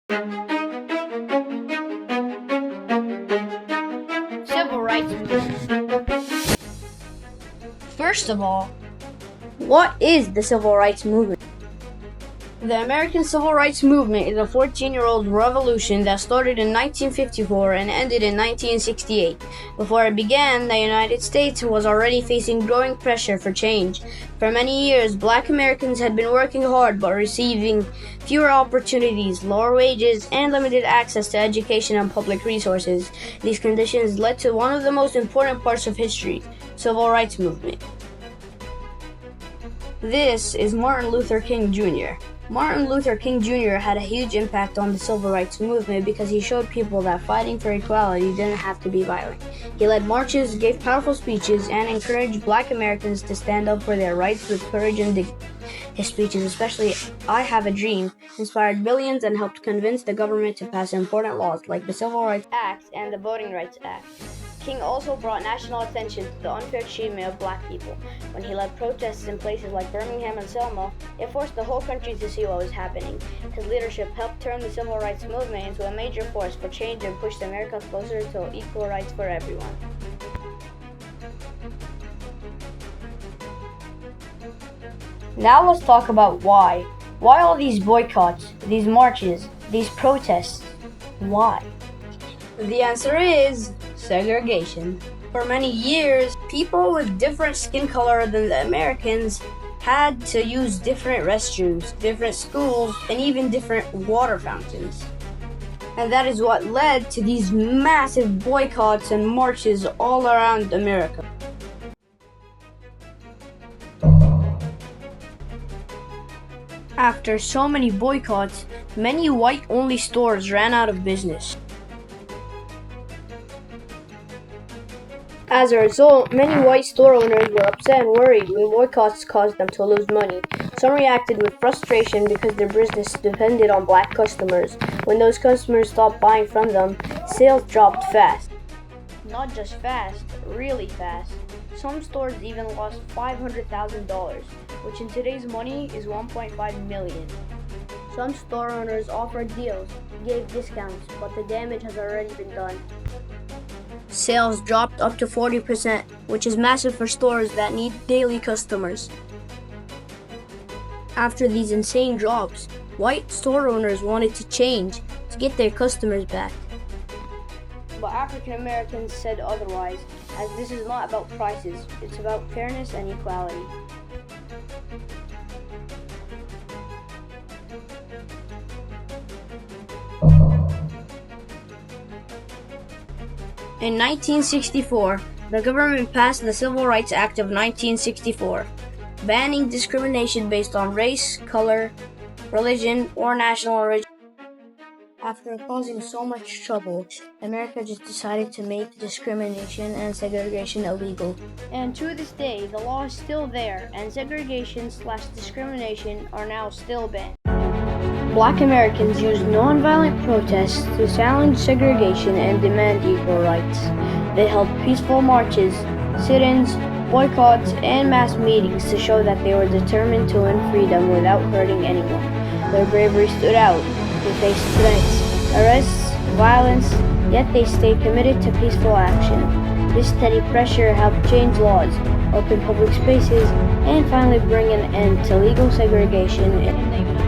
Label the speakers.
Speaker 1: Civil rights movement. First of all, what is the civil rights movement? The American Civil Rights Movement is a 14-year-old revolution that started in 1954 and ended in 1968. Before it began, the United States was already facing growing pressure for change. For many years, Black Americans had been working hard but receiving fewer opportunities, lower wages, and limited access to education and public resources. These conditions led to one of the most important parts of history, Civil Rights Movement. This is Martin Luther King Jr. Martin Luther King Jr. had a huge impact on the civil rights movement because he showed people that fighting for equality didn't have to be violent. He led marches, gave powerful speeches, and encouraged Black Americans to stand up for their rights with courage and dignity. His speeches, especially I Have a Dream, inspired billions and helped convince the government to pass important laws like the Civil Rights Act and the Voting Rights Act. King also brought national attention to the unfair treatment of Black people. When he led protests in places like Birmingham and Selma, it forced the whole country to see what was happening. His leadership helped turn the civil rights movement into a major force for change and pushed America closer to equal rights for everyone. Now let's talk about why. Why all these boycotts, these marches, these protests? Why? The answer is segregation. For many years, people with different skin color than the Americans had to use different restrooms, different schools, and even different water fountains. And that is what led to these massive boycotts and marches all around America. After so many boycotts, many white-only stores ran out of business. As a result, many white store owners were upset and worried when boycotts caused them to lose money. Some reacted with frustration because their business depended on Black customers. When those customers stopped buying from them, sales dropped fast. Not just fast, really fast. Some stores even lost $500,000, which in today's money is $1.5 million. Some store owners offered deals, gave discounts, but the damage has already been done. Sales dropped up to 40%, which is massive for stores that need daily customers. After these insane drops, white store owners wanted to change to get their customers back. But African Americans said otherwise, as this is not about prices, it's about fairness and equality. In 1964, the government passed the Civil Rights Act of 1964, banning discrimination based on race, color, religion, or national origin. After causing so much trouble, America just decided to make discrimination and segregation illegal. And to this day, the law is still there, and segregation/discrimination are now still banned. Black Americans used nonviolent protests to challenge segregation and demand equal rights. They held peaceful marches, sit-ins, boycotts, and mass meetings to show that they were determined to win freedom without hurting anyone. Their bravery stood out. They faced threats, arrests, violence, yet they stayed committed to peaceful action. This steady pressure helped change laws, open public spaces, and finally bring an end to legal segregation in the United States.